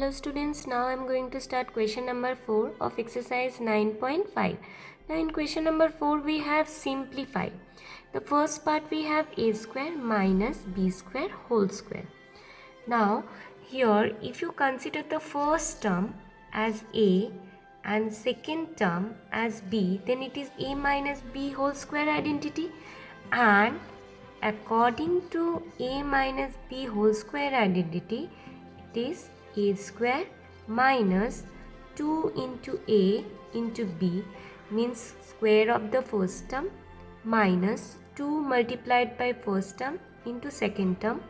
Hello students, now I am going to start question number 4 of exercise 9.5. Now in question number 4 we have simplify. The first part we have a square minus b square whole square. Now here if you consider the first term as a and second term as b, then it is a minus b whole square identity, and according to a minus b whole square identity, it is a square minus 2 into a into b, means square of the first term minus 2 multiplied by first term into second term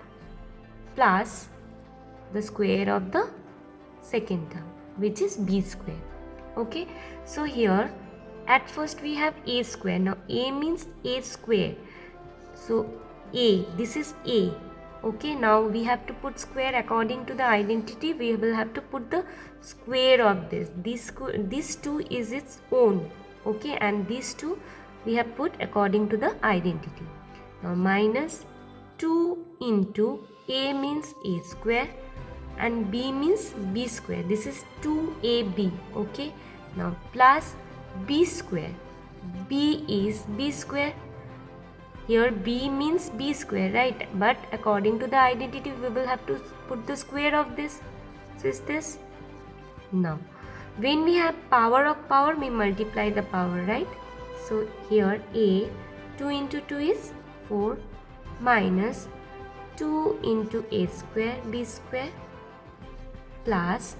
plus the square of the second term, which is b square. Okay, so here at first we have a square. Now a means a square, so a, this is a. Okay, now we have to put square according to the identity. We will have to put the square of this. This 2 is its own. Okay, and these 2 we have put according to the identity. Now minus 2 into a means a square and b means b square. This is 2ab. Okay, now plus b square. B is b square. Here b means b square, right? But according to the identity we will have to put the square of this. So is this. Now when we have power of power, we multiply the power, right? So here a, 2 into 2 is 4 minus 2 into a square b square plus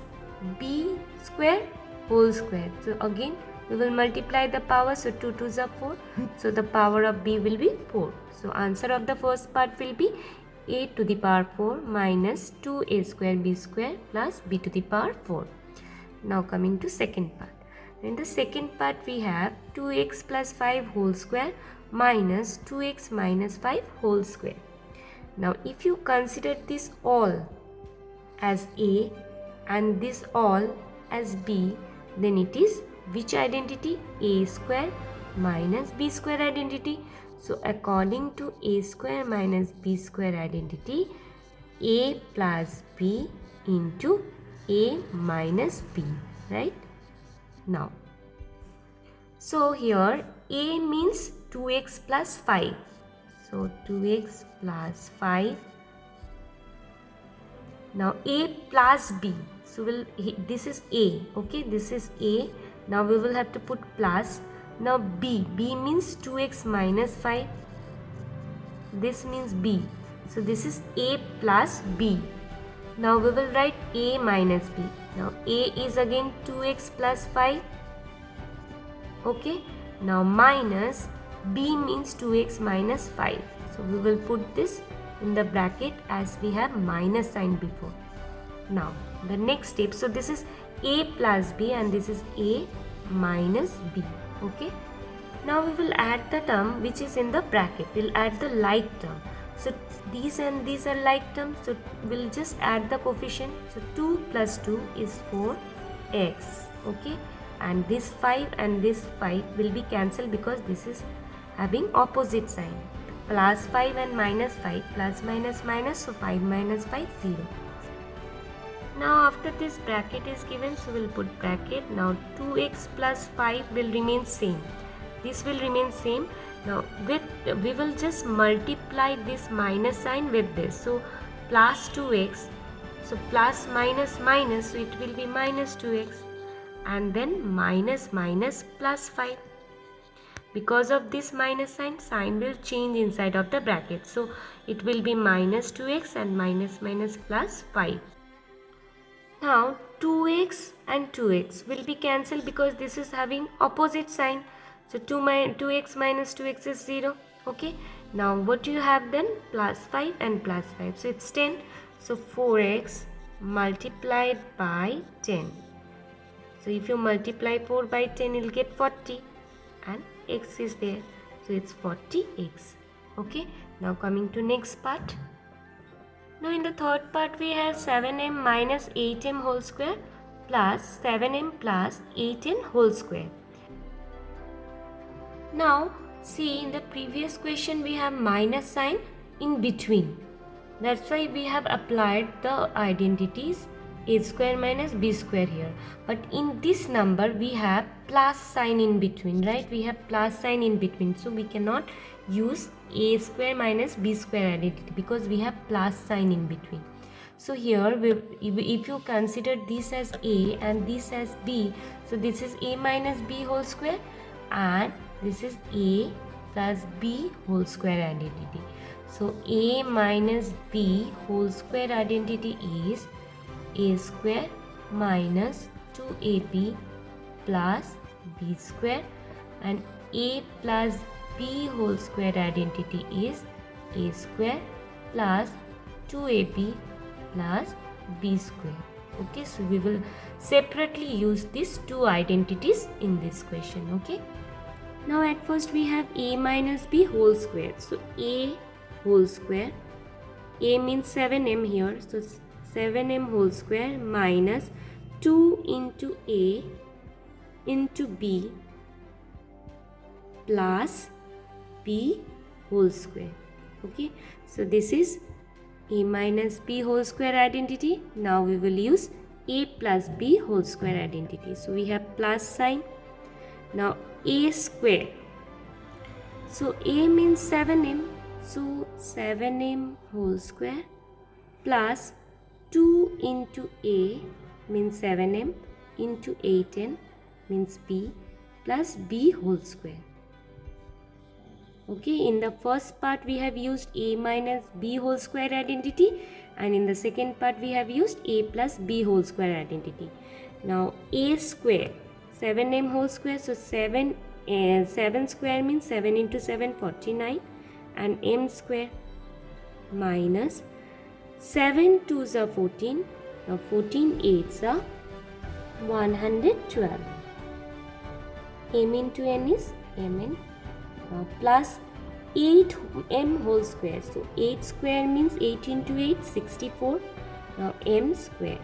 b square whole square. So again we will multiply the power, so 2 2s are 4, so the power of b will be 4. So answer of the first part will be a to the power 4 minus 2a square b square plus b to the power 4. Now coming to second part. In the second part we have 2x plus 5 whole square minus 2x minus 5 whole square. Now if you consider this all as a and this all as b, then it is which identity? A square minus b square identity. So according to a square minus b square identity, a plus b into a minus b, right? Now, so here a means 2x plus 5. So 2x plus 5. Now a plus b. So this is a. Okay, this is a. Now we will have to put plus. Now b means 2x minus 5. This means b. So this is a plus b. Now we will write a minus b. Now a is again 2x plus 5. Okay. Now minus b means 2x minus 5. So we will put this in the bracket as we have minus sign before. Now the next step, so this is a plus b and this is a minus b. Okay, now we will add the term which is in the bracket. We'll add the like term. So these and these are like terms, so we'll just add the coefficient. So 2 plus 2 is 4x. Okay, and this 5 and this 5 will be cancelled because this is having opposite sign. Plus 5 and minus 5, plus minus minus, so 5 minus 5, 0. Now after this bracket is given, so we'll put bracket. Now 2x plus 5 will remain same. This will remain same. Now we will just multiply this minus sign with this. So plus 2x. So plus minus minus, so it will be minus 2x. And then minus minus plus 5. Because of this minus sign will change inside of the bracket. So it will be minus 2x and minus minus plus 5. Now 2x and 2x will be cancelled because this is having opposite sign. So 2x minus 2x is 0. Okay. Now what do you have then? Plus 5 and plus 5. So it's 10. So 4x multiplied by 10. So if you multiply 4 by 10, you'll get 40. And x is there. So it's 40x. Okay. Now coming to next part. Now in the third part we have 7m minus 8m whole square plus 7m plus 8n whole square. Now see, in the previous question we have minus sign in between. That's why we have applied the identities a square minus b square here, but in this number we have plus sign in between, right? We have plus sign in between, so we cannot use a square minus b square identity because we have plus sign in between. So here if you consider this as a and this as b, so this is a minus b whole square and this is a plus b whole square identity. So a minus b whole square identity is a square minus 2ab plus b square, and a plus b whole square identity is a square plus 2ab plus b square. Okay, so we will separately use these two identities in this question. Okay, now at first we have a minus b whole square. So a whole square, a means 7m here, so 7m whole square minus 2 into a into b plus b whole square. Okay, so this is a minus b whole square identity. Now we will use a plus b whole square identity. So we have plus sign. Now a square, so a means 7m, so 7m whole square plus 2 into a means 7m into 8n means b plus b whole square. Okay, in the first part we have used a minus b whole square identity, and in the second part we have used a plus b whole square identity. Now a square, 7m whole square, so 7 square means 7 into 7 49, and m square minus 7 2s are 14. Now 14 8s are 112. M into n is mn. Plus 8m whole square, so 8 square means 8 into 8 64. Now m square.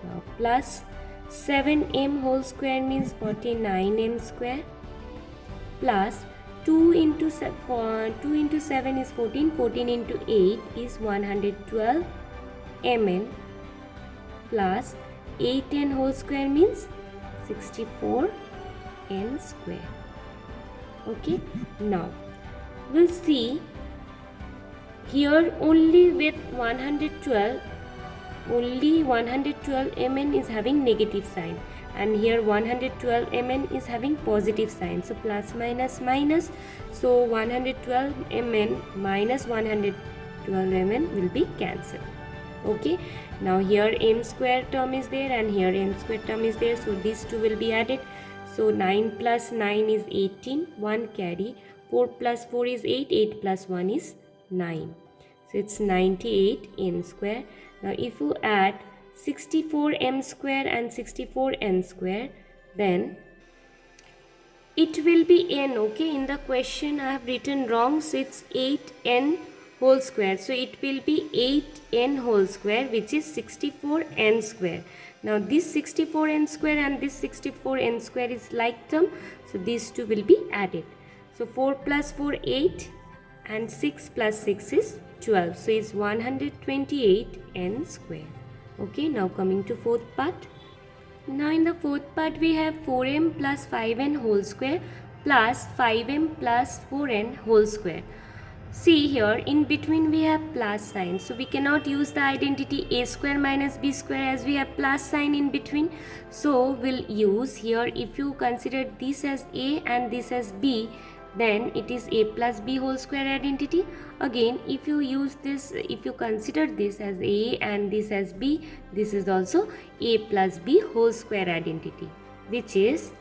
Now plus 7m whole square means 49m square plus 2 into 7 is 14, 14 into 8 is 112 mn plus 8n whole square means 64 n square. Okay, now we'll see here only with 112, only 112 mn is having negative sign, and here 112 mn is having positive sign, so plus minus minus, so 112 mn minus 112 mn will be cancelled. Okay, now here m square term is there and here m square term is there, so these two will be added. So 9 plus 9 is 18, 1 carry, 4 plus 4 is 8, 8 plus 1 is 9. So it's 98 m square. Now if you add 64 m square and 64 n square, then it will be n. Okay, in the question I have written wrong, so it's 8n whole square. So it will be 8n whole square, which is 64n square. Now this 64n square and this 64n square is like term, so these two will be added. So 4 plus 4 8 and 6 plus 6 is 12, so it's 128n square. Okay, now coming to fourth part. Now in the fourth part we have 4m plus 5n whole square plus 5m plus 4n whole square. See here in between we have plus sign, so we cannot use the identity a square minus b square as we have plus sign in between. So we'll use here, if you consider this as a and this as b, then it is a plus b whole square identity. Again, if you use this, if you consider this as a and this as b, this is also a plus b whole square identity, which is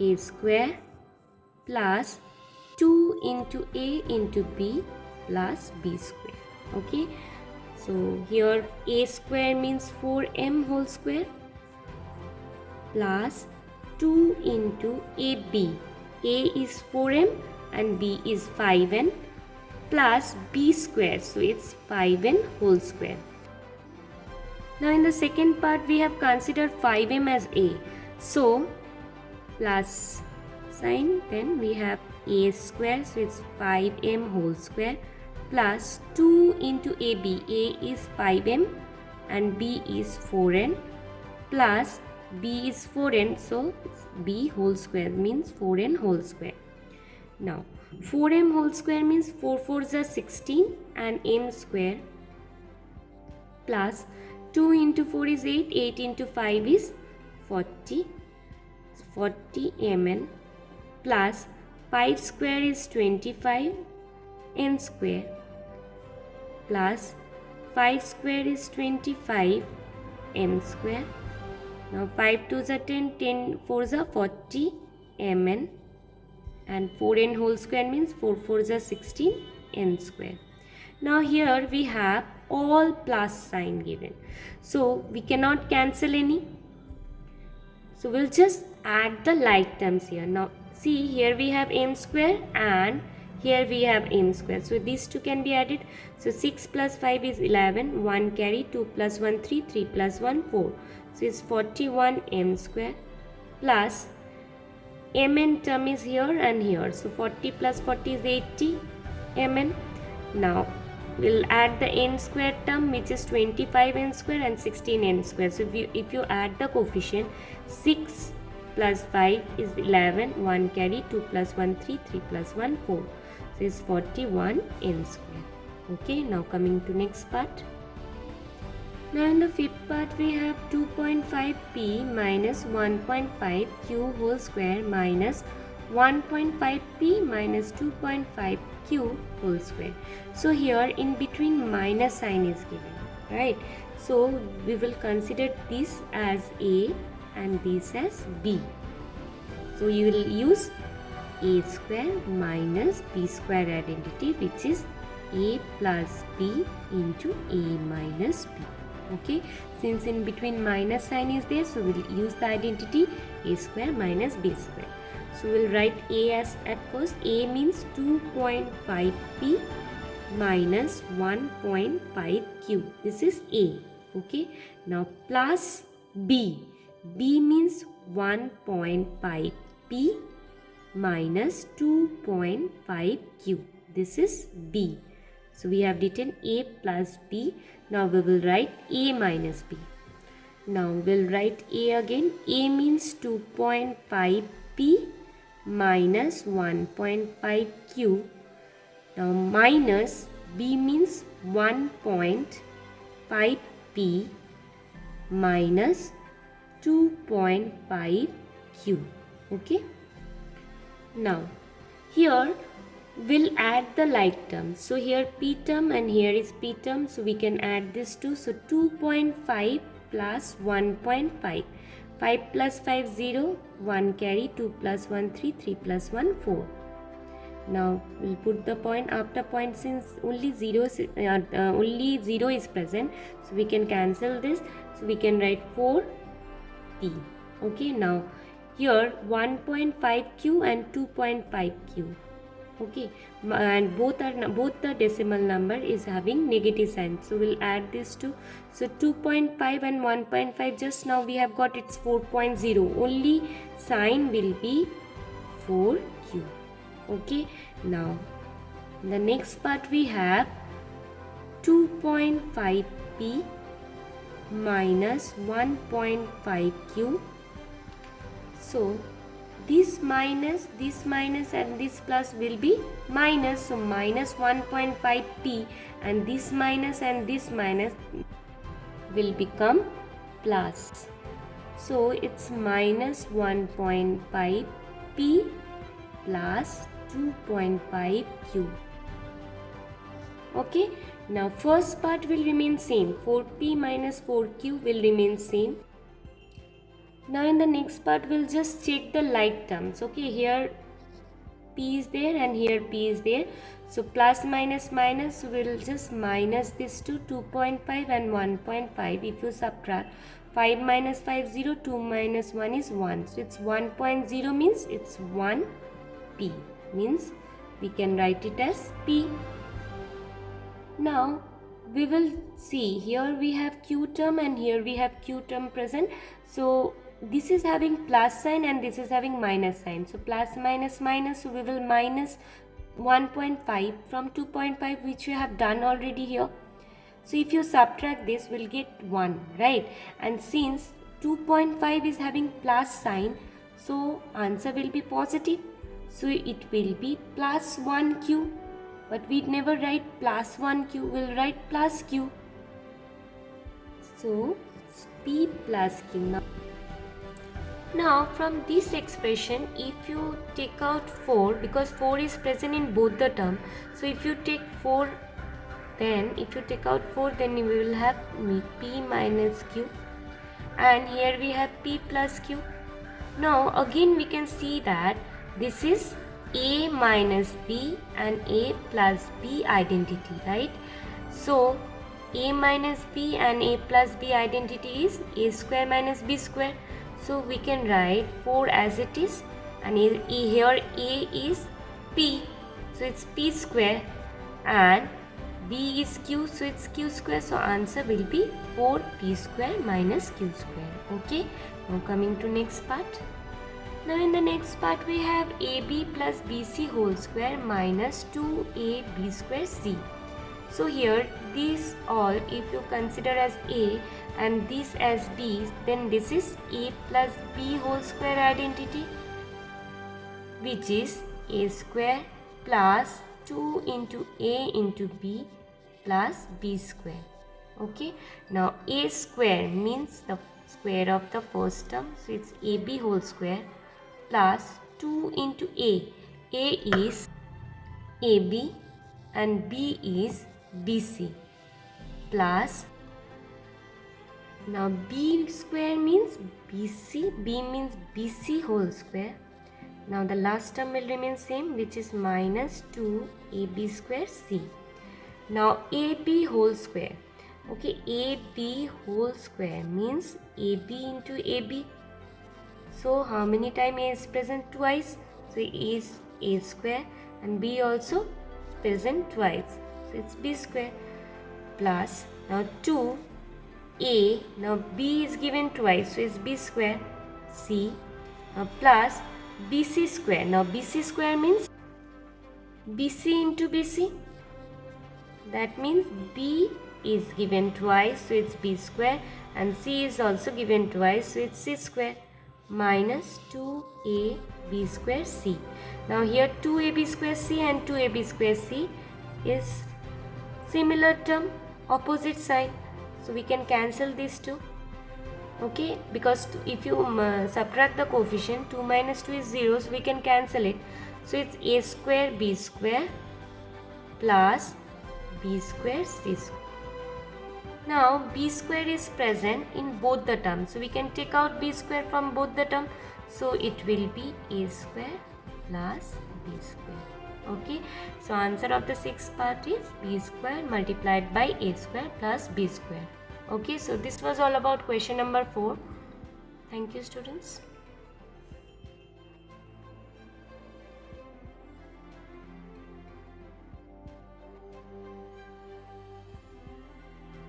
a square plus 2 into a into b plus b square. Okay, so here a square means 4m whole square plus 2 into ab. A is 4m and b is 5n plus b square, so it's 5n whole square. Now in the second part we have considered 5m as a, so plus sign, then we have a square, so it's 5m whole square plus 2 into ab. A is 5m and b is 4n plus b is 4n, so b whole square means 4n whole square. Now 4m whole square means 4 4s are 16 and m square plus 2 into 4 is 8, 8 into 5 is 40 mn plus 5 square is 25 n square plus 5 square is 25 m square. Now 5 2s are 10, 10 4s are 40 mn and 4n whole square means 4 4s are 16 n square. Now here we have all plus sign given, so we cannot cancel any, so we'll just add the like terms here. Now see, here we have m square and here we have n square, so these two can be added. So 6 plus 5 is 11, 1 carry, 2 plus 1 3, 3 plus 1 4, so it's 41 m square plus mn term is here and here, so 40 plus 40 is 80 mn. Now we'll add the n square term, which is 25 n square and 16 n square. So if you add the coefficient, 6 plus 5 is 11, 1 carry, 2 plus 1 3, 3 plus 1 4, so it's 41 n square. Okay, now coming to next part. Now in the fifth part we have 2.5p minus 1.5q whole square minus 1.5p minus 2.5q whole square. So here in between minus sign is given, right? So we will consider this as a and this as b. So you will use a square minus b square identity, which is a plus b into a minus b. Okay, since in between minus sign is there, so we'll use the identity a square minus b square. So we'll write a as at first. A means 2.5p minus 1.5q. This is a. Okay, now plus b. B means 1.5p minus 2.5q. This is b. So we have written a plus b. Now we will write a minus b. Now we'll write a again. A means 2.5p minus 1.5q. Now minus b means 1.5p minus 2.5q. Okay. Now here we'll add the like terms. So here p term and here is p term, so we can add this two. So 2.5 plus 1.5. 5 plus 5 0, 1 carry, 2 plus 1 3, 3 plus 1 4. Now we'll put the point after point, since only 0 is present, so we can cancel this. So we can write 4p. Okay, now here 1.5q and 2.5q. Okay, and both the decimal number is having negative sign, so we'll add this two. So 2.5 and 1.5, just now we have got it's 4.0, only sign will be 4q. Okay, now the next part we have 2.5p minus 1.5q. So this minus and this plus will be minus, so minus 1.5p, and this minus will become plus. So it's minus 1.5p plus 2.5q. Okay, now first part will remain same, 4p minus 4q will remain same. Now in the next part we'll just check the like terms. Okay, here p is there and here p is there, so plus minus minus, so we'll just minus this to 2.5 and 1.5. If you subtract 5 minus 5 0, 2 minus 1 is 1, so it's 1.0 means it's 1p, means we can write it as p. Now we will see, here we have q term and here we have q term present, so this is having plus sign and this is having minus sign, so plus minus minus, so we will minus 1.5 from 2.5, which we have done already here. So if you subtract this, we'll get 1, right? And since 2.5 is having plus sign, so answer will be positive. So it will be plus 1q. But we never write plus 1q, we'll write plus q. So it's p plus q. Now from this expression, if you take out 4, because 4 is present in both the term, so if you take 4, then if you take out 4, then we will have p minus q, and here we have p plus q. Now again we can see that this is a minus b and a plus b identity, right? So a minus b and a plus b identity is a square minus b square. So we can write 4 as it is, and here a is p, so it's p square, and b is q, so it's q square. So answer will be 4p square minus q square. Okay, now coming to next part. Now in the next part we have ab plus bc whole square minus 2ab square c. So here these all, if you consider as a and this as b, then this is a plus b whole square identity, which is a square plus 2 into a into b plus b square. Okay, now a square means the square of the first term, so it's ab whole square plus 2 into a is ab and b is bc, plus now b square means bc, b means bc whole square. Now the last term will remain same, which is minus 2ab square c. Now ab whole square. Okay, ab whole square means ab into ab. So how many times a is present? Twice. So a is a square and b also present twice. So it's b square, plus now 2a, now b is given twice, so it's b square, c, plus bc square. Now bc square means bc into bc, that means b is given twice, so it's b square, and c is also given twice, so it's c square, minus 2ab square c. Now here 2ab square c and 2ab square c is similar term, opposite side, so we can cancel these two. Okay, because if you subtract the coefficient, 2 minus 2 is 0, so we can cancel it. So it's a square b square plus b square c square. Now b square is present in both the terms, so we can take out b square from both the terms, so it will be a square plus b square. Okay, so answer of the sixth part is b square multiplied by a square plus b square. Okay, so this was all about question number 4. Thank you, students.